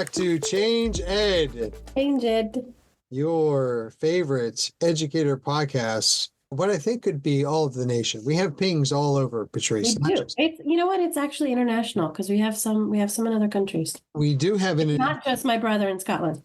back to Change Ed. Change Ed. Your favorite educator podcast. What I think could be all of the nation. We have pings all over, Patrice. We do. It's, you know what? It's actually international because we have some in other countries. We do have not just my brother in Scotland.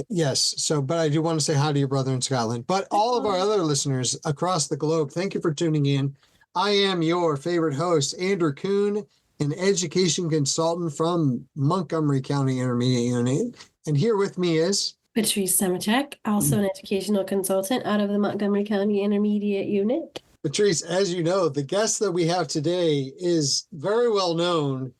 Yes. So, but I do want to say hi to your brother in Scotland, but all of our other listeners across the globe. Thank you for tuning in. I am your favorite host, Andrew Kuhn, an education consultant from Montgomery County Intermediate Unit. And here with me is Patrice Semichek, also an educational consultant out of the Montgomery County Intermediate Unit. Patrice, as you know, the guest that we have today is very well known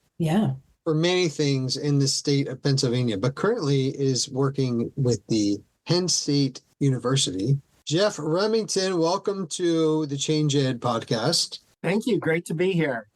for many things in the state of Pennsylvania, but currently is working with the Penn State University. Jeff Remington, welcome to the Change Ed podcast. Thank you. Great to be here.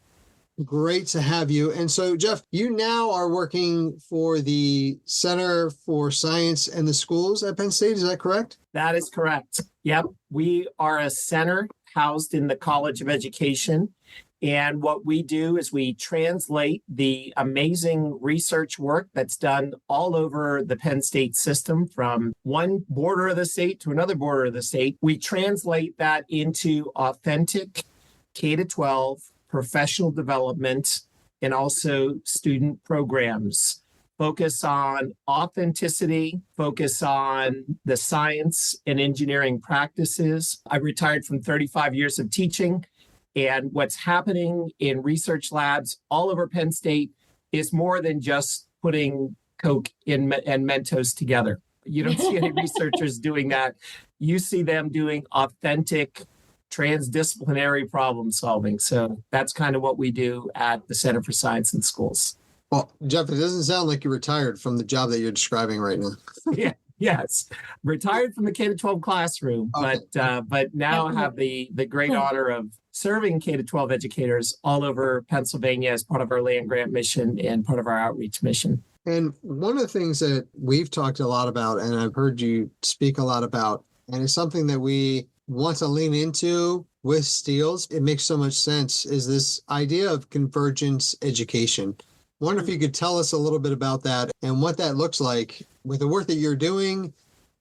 Great to have you. And so, Jeff, you now are working for the Center for Science and the Schools at Penn State. Is that correct? That is correct. Yep. We are a center housed in the College of Education. And what we do is we translate the amazing research work that's done all over the Penn State system from one border of the state to another border of the state. We translate that into authentic K-12 professional development and also student programs. Focus on authenticity, focus on the science and engineering practices. I retired from 35 years of teaching, and what's happening in research labs all over Penn State is more than just putting Coke and Mentos together. You don't see any researchers doing that. You see them doing authentic transdisciplinary problem solving. So that's kind of what we do at the Center for Science in Schools. Well, Jeff, it doesn't sound like you retired from the job that you're describing right now. Yes. Retired from the K-12 classroom, okay. but now have the great honor of serving K-12 educators all over Pennsylvania as part of our land grant mission and part of our outreach mission. And one of the things that we've talked a lot about, and I've heard you speak a lot about, and it's something that we want to lean into with Steels, it makes so much sense, is this idea of convergence education. I wonder if you could tell us a little bit about that and what that looks like with the work that you're doing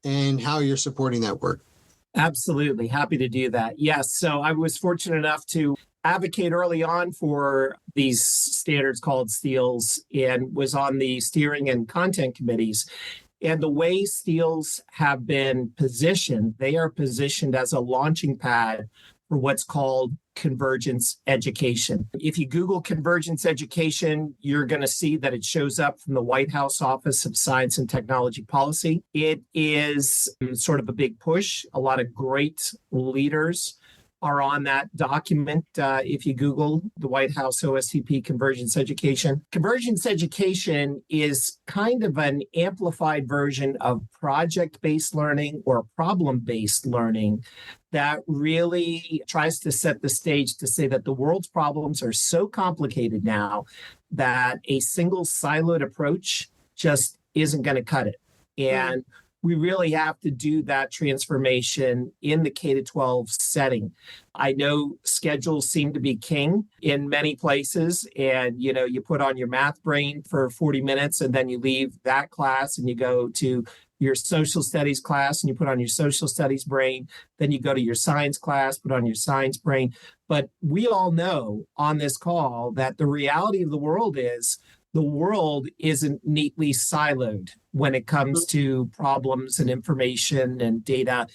and how you're supporting that work. Absolutely. Happy to do that. Yes. So I was fortunate enough to advocate early on for these standards called Steels and was on the steering and content committees. And the way Steels have been positioned, they are positioned as a launching pad for what's called convergence education. If you Google convergence education, you're going to see that it shows up from the White House Office of Science and Technology Policy. It is sort of a big push. A lot of great leaders are on that document. If you Google the White House OSTP Convergence Education. Convergence education is kind of an amplified version of project-based learning or problem-based learning that really tries to set the stage to say that the world's problems are so complicated now that a single siloed approach just isn't going to cut it. And we really have to do that transformation in the K-12 setting. I know schedules seem to be king in many places, and you put on your math brain for 40 minutes and then you leave that class and you go to your social studies class and you put on your social studies brain, then you go to your science class, put on your science brain. But we all know on this call that the reality of the world is the world isn't neatly siloed when it comes to problems and information and data.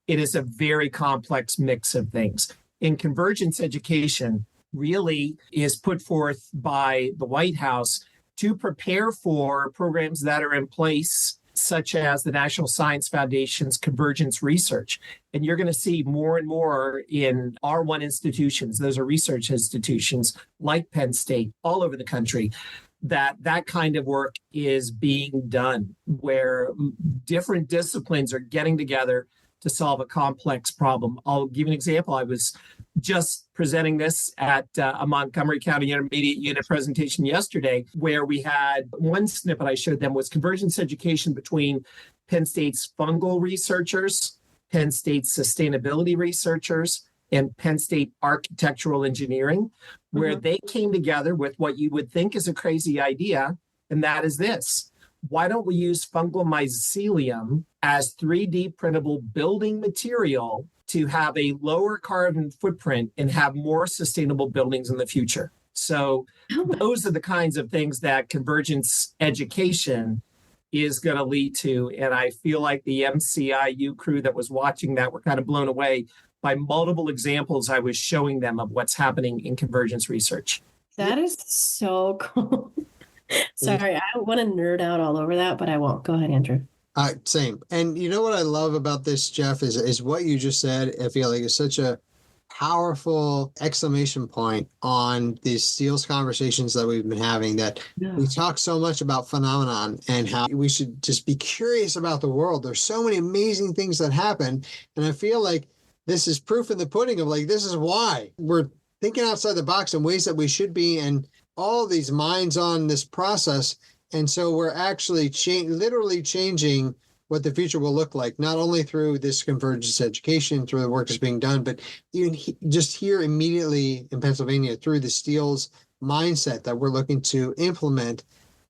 It is a very complex mix of things. In convergence education really is put forth by the White House to prepare for programs that are in place, such as the National Science Foundation's convergence research. And you're going to see more and more in R1 institutions, those are research institutions like Penn State all over the country, that kind of work is being done, where different disciplines are getting together to solve a complex problem. I'll give you an example. I was just presenting this at a Montgomery County Intermediate Unit presentation yesterday, where we had one snippet I showed them was convergence education between Penn State's fungal researchers, Penn State's sustainability researchers, and Penn State architectural engineering, where they came together with what you would think is a crazy idea, and that is this. why don't we use fungal mycelium as 3D printable building material to have a lower carbon footprint and have more sustainable buildings in the future? So those are the kinds of things that convergence education is going to lead to. And I feel like the MCIU crew that was watching that were kind of blown away by multiple examples I was showing them of what's happening in convergence research. That is so cool. Sorry, I want to nerd out all over that, but I won't. Go ahead, Andrew. Same. And you know what I love about this, Jeff, is what you just said. I feel like it's such a powerful exclamation point on these Steels conversations that we've been having, that we talk so much about phenomenon and how we should just be curious about the world. There's so many amazing things that happen. And I feel like this is proof in the pudding of like, this is why we're thinking outside the box in ways that we should be, and all these minds on this process. And so we're actually literally changing what the future will look like, not only through this convergence education, through the work that's being done, but even just here immediately in Pennsylvania through the Steels mindset that we're looking to implement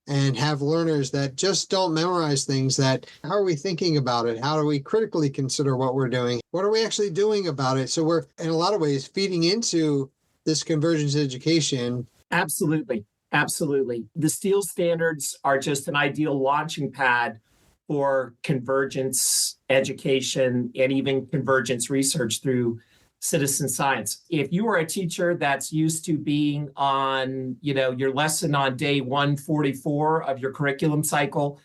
and have learners that just don't memorize things. That how are we thinking about it? How do we critically consider what we're doing? What are we actually doing about it? So we're in a lot of ways feeding into this convergence education. Absolutely. Absolutely. The Steels standards are just an ideal launching pad for convergence education and even convergence research through citizen science. If you are a teacher that's used to being on, your lesson on day 144 of your curriculum cycle,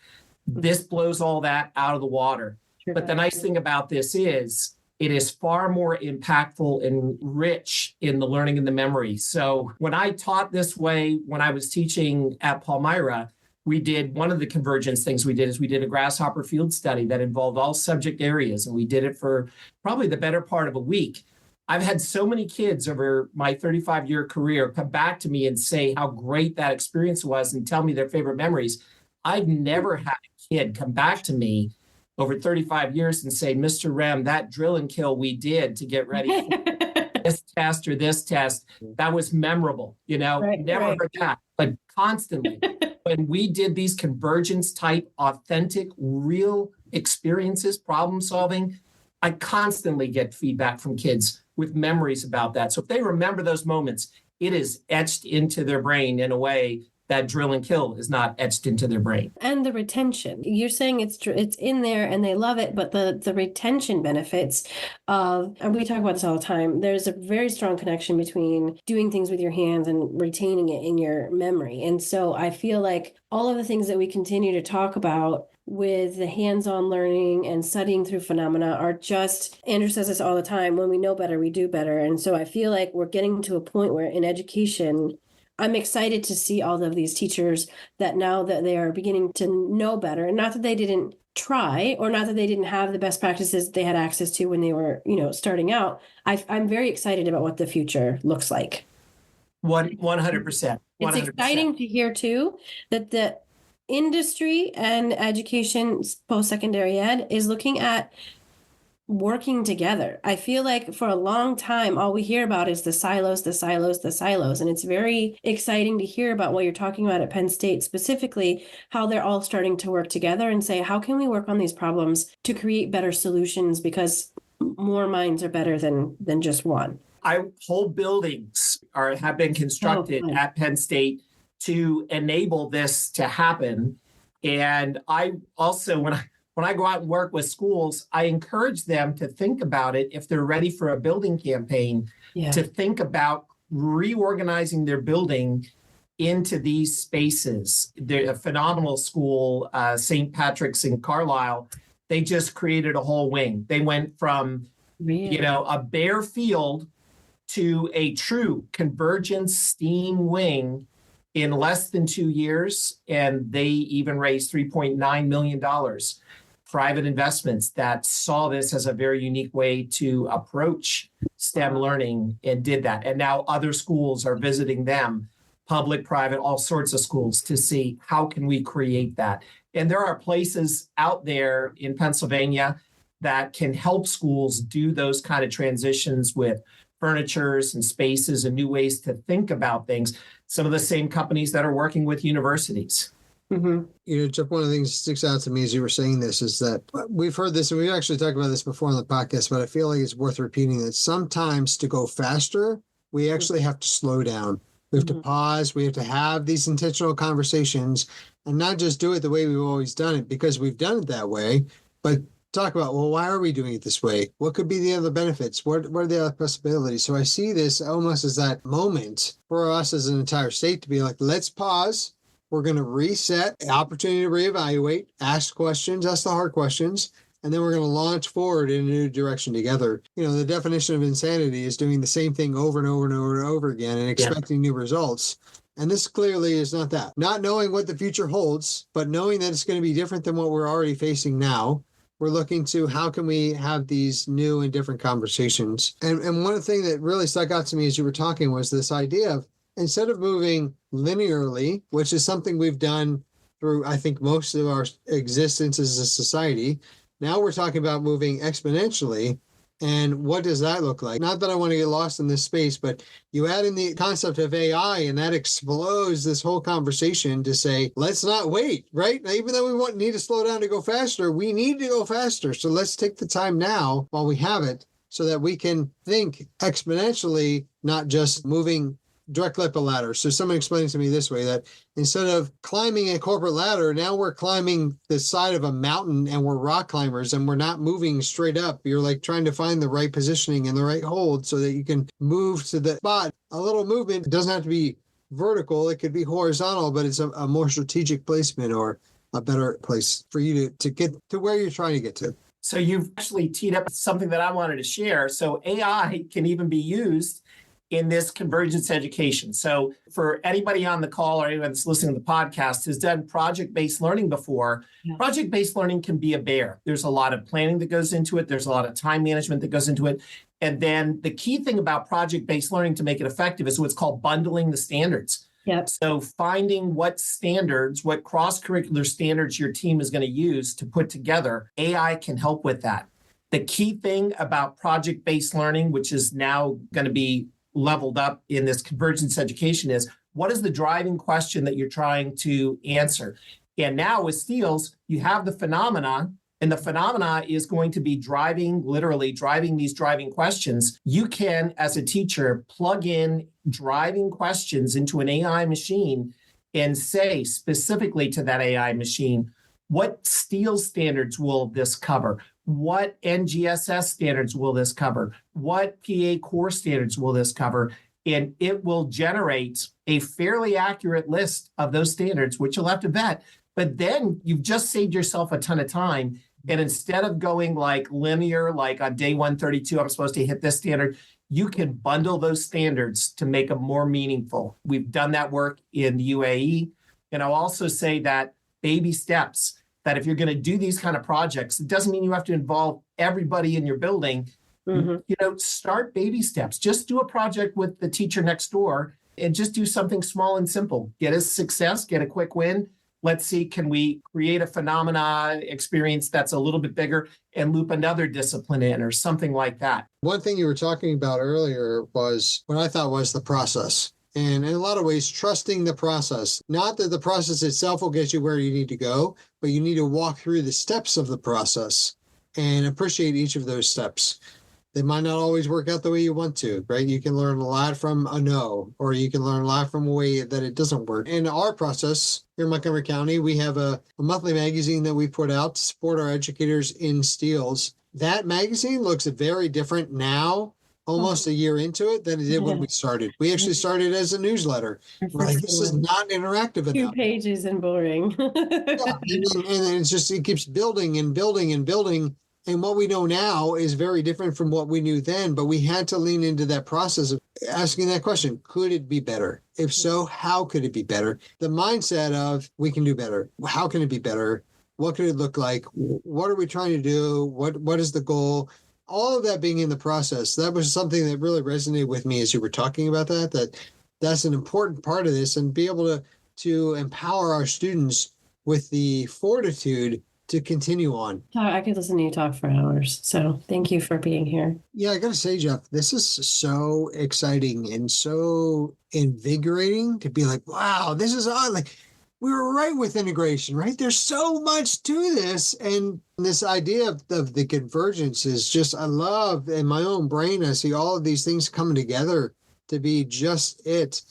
this blows all that out of the water. But the nice thing about this is it is far more impactful and rich in the learning and the memory. So when I taught this way, when I was teaching at Palmyra, one of the convergence things we did a grasshopper field study that involved all subject areas. And we did it for probably the better part of a week. I've had so many kids over my 35-year career come back to me and say how great that experience was and tell me their favorite memories. I've never had a kid come back to me over 35 years and say, Mr. Rem, that drill and kill we did to get ready for this test or this test, that was memorable. Never heard that, but constantly. When we did these convergence type, authentic, real experiences, problem solving, I constantly get feedback from kids with memories about that. So if they remember those moments, it is etched into their brain in a way that drill and kill is not etched into their brain. And the retention, you're saying it's in there and they love it, but the retention benefits of, and we talk about this all the time, there's a very strong connection between doing things with your hands and retaining it in your memory. And so I feel like all of the things that we continue to talk about with the hands-on learning and studying through phenomena are just, Andrew says this all the time, when we know better, we do better. And so I feel like we're getting to a point where in education, I'm excited to see all of these teachers that now that they are beginning to know better, and not that they didn't try or not that they didn't have the best practices they had access to when they were, starting out. I'm very excited about what the future looks like. 100%. It's exciting to hear too that the industry and education, post-secondary ed, is looking at working together. I feel like for a long time, all we hear about is the silos. And it's very exciting to hear about what you're talking about at Penn State, specifically how they're all starting to work together and say, how can we work on these problems to create better solutions? Because more minds are better than just one. Whole buildings have been constructed at Penn State to enable this to happen. And I also, when I go out and work with schools, I encourage them to think about it if they're ready for a building campaign, to think about reorganizing their building into these spaces. They're a phenomenal school, St. Patrick's in Carlisle. They just created a whole wing. They went from, a bare field to a true convergence STEAM wing in less than 2 years. And they even raised $3.9 million. Private investments that saw this as a very unique way to approach STEM learning and did that. And now other schools are visiting them, public, private, all sorts of schools, to see how can we create that. And there are places out there in Pennsylvania that can help schools do those kind of transitions with furnitures and spaces and new ways to think about things. Some of the same companies that are working with universities. Jeff, one of the things that sticks out to me as you were saying this is that we've heard this, and we've actually talked about this before on the podcast, but I feel like it's worth repeating that sometimes to go faster, we actually have to slow down. We have to pause. We have to have these intentional conversations and not just do it the way we've always done it because we've done it that way, but talk about, well, why are we doing it this way? What could be the other benefits? What are the other possibilities? So I see this almost as that moment for us as an entire state to be like, let's pause. We're going to reset, opportunity to reevaluate, ask questions, ask the hard questions, and then we're going to launch forward in a new direction together. The definition of insanity is doing the same thing over and over and over and over again and expecting new results. And this clearly is not that. Not knowing what the future holds, but knowing that it's going to be different than what we're already facing now. We're looking to how can we have these new and different conversations. And one of the things that really stuck out to me as you were talking was this idea of instead of moving linearly, which is something we've done through, I think, most of our existence as a society, now we're talking about moving exponentially. And what does that look like? Not that I want to get lost in this space, but you add in the concept of AI and that explodes this whole conversation to say, let's not wait, right? Even though we need to slow down to go faster, we need to go faster. So let's take the time now while we have it so that we can think exponentially, not just moving direct like a ladder. So someone explained to me this way, that instead of climbing a corporate ladder, now we're climbing the side of a mountain and we're rock climbers and we're not moving straight up. You're like trying to find the right positioning and the right hold so that you can move to the spot. A little movement doesn't have to be vertical. It could be horizontal, but it's a more strategic placement or a better place for you to get to where you're trying to get to. So you've actually teed up something that I wanted to share. So AI can even be used in this convergence education. So for anybody on the call or anyone that's listening to the podcast who's done project-based learning before, project-based learning can be a bear. There's a lot of planning that goes into it. There's a lot of time management that goes into it. And then the key thing about project-based learning to make it effective is what's called bundling the standards. Yep. So finding what standards, what cross-curricular standards your team is going to use to put together, AI can help with that. The key thing about project-based learning, which is now going to be leveled up in this convergence education, is what is the driving question that you're trying to answer? And now with Steels, you have the phenomena, and the phenomena is going to be literally driving these driving questions. You can, as a teacher, plug in driving questions into an AI machine and say specifically to that AI machine, what Steels standards will this cover? What NGSS standards will this cover? What PA core standards will this cover? And it will generate a fairly accurate list of those standards, which you'll have to vet. But then you've just saved yourself a ton of time. And instead of going like linear, like on day 132, I'm supposed to hit this standard, you can bundle those standards to make them more meaningful. We've done that work in the UAE. And I'll also say that baby steps, that if you're going to do these kind of projects, it doesn't mean you have to involve everybody in your building. Start baby steps. Just do a project with the teacher next door and just do something small and simple. Get a success, get a quick win. Let's see, can we create a phenomena experience that's a little bit bigger and loop another discipline in or something like that? One thing you were talking about earlier was what I thought was the process. And in a lot of ways, trusting the process. Not that the process itself will get you where you need to go, but you need to walk through the steps of the process and appreciate each of those steps. They might not always work out the way you want to, right? You can learn a lot from a no, or you can learn a lot from a way that it doesn't work. In our process here in Montgomery County, we have a monthly magazine that we put out to support our educators in Steels. That magazine looks very different now, almost a year into it, than it did when we started. We actually started as a newsletter. Like, this is not interactive enough. 2 pages and boring. Yeah, and it's just, it keeps building and building and building. And what we know now is very different from what we knew then, but we had to lean into that process of asking that question, could it be better? If so, how could it be better? The mindset of we can do better. How can it be better? What could it look like? What are we trying to do? What is the goal? All of that being in the process, that was something that really resonated with me as you were talking about that's an important part of this, and be able to empower our students with the fortitude to continue on. I could listen to you talk for hours. So thank you for being here. Yeah, I got to say, Jeff, this is so exciting and so invigorating to be like, wow, this is odd. Like, we were right with integration, right? There's so much to this. And this idea of the convergence is just, I love in my own brain, I see all of these things coming together to be just it.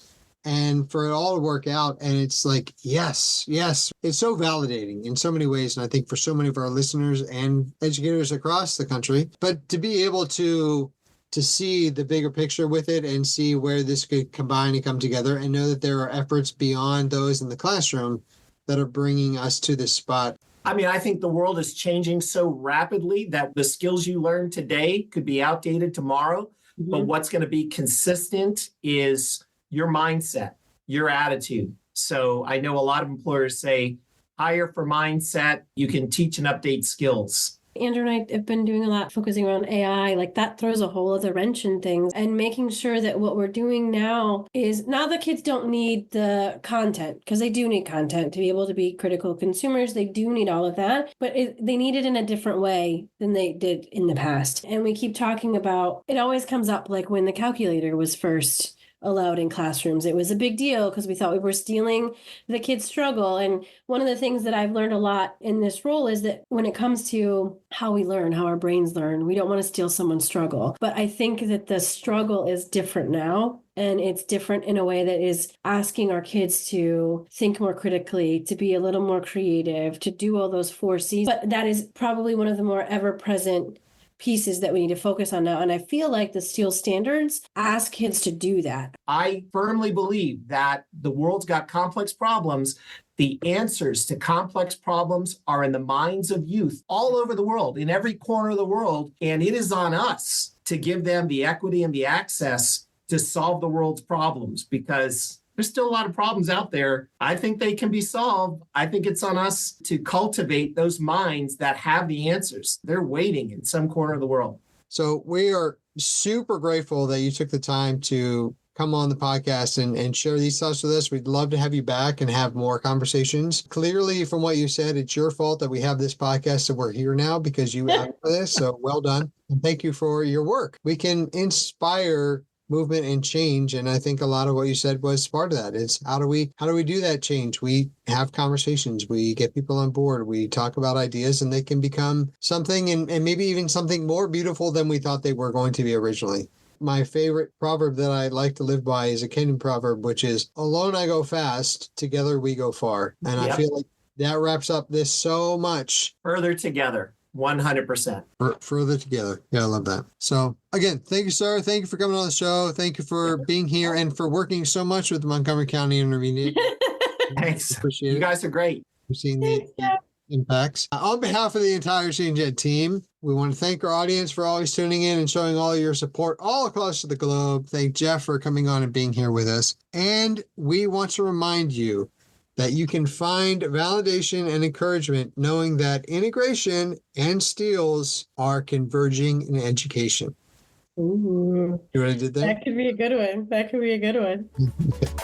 And for it all to work out. And it's like, yes, it's so validating in so many ways. And I think for so many of our listeners and educators across the country, but to be able to see the bigger picture with it and see where this could combine and come together and know that there are efforts beyond those in the classroom that are bringing us to this spot. I mean, I think the world is changing so rapidly that the skills you learn today could be outdated tomorrow. Mm-hmm. But what's going to be consistent is your mindset, your attitude. So I know a lot of employers say, hire for mindset. You can teach and update skills. Andrew and I have been doing a lot focusing on AI, like that throws a whole other wrench in things, and making sure that what we're doing now is, now the kids don't need the content, because they do need content to be able to be critical consumers. They do need all of that, but they need it in a different way than they did in the past. And we keep talking about, it always comes up like when the calculator was first allowed in classrooms. It was a big deal because we thought we were stealing the kids' struggle. And one of the things that I've learned a lot in this role is that when it comes to how we learn, how our brains learn, we don't want to steal someone's struggle. But I think that the struggle is different now. And it's different in a way that is asking our kids to think more critically, to be a little more creative, to do all those 4 C's. But that is probably one of the more ever-present pieces that we need to focus on now. And I feel like the STEEL standards ask kids to do that. I firmly believe that the world's got complex problems. The answers to complex problems are in the minds of youth all over the world, in every corner of the world. And it is on us to give them the equity and the access to solve the world's problems, because there's still a lot of problems out there. I think they can be solved. I think it's on us to cultivate those minds that have the answers. They're waiting in some corner of the world. So we are super grateful that you took the time to come on the podcast and share these thoughts with us. We'd love to have you back and have more conversations. Clearly, from what you said, it's your fault that we have this podcast and we're here now because you asked for this. So well done. And thank you for your work. We can inspire movement and change. And I think a lot of what you said was part of that. It's how do we do that change? We have conversations, we get people on board, we talk about ideas, and they can become something and maybe even something more beautiful than we thought they were going to be originally. My favorite proverb that I like to live by is a Kenyan proverb, which is, alone I go fast, together we go far. And I feel like that wraps up this so much. Further together. 100%. Further together. Yeah, I love that. So again, thank you, sir. Thank you for coming on the show. Thank you for being here and for working so much with the Montgomery County Intermediate. Thanks. Appreciate it. You guys are great. We've seen the impacts. On behalf of the entire CNJED team, we want to thank our audience for always tuning in and showing all your support all across the globe. Thank Jeff for coming on and being here with us. And we want to remind you that you can find validation and encouragement knowing that integration and STEELs are converging in education. Ooh. You know what I did there? That could be a good one.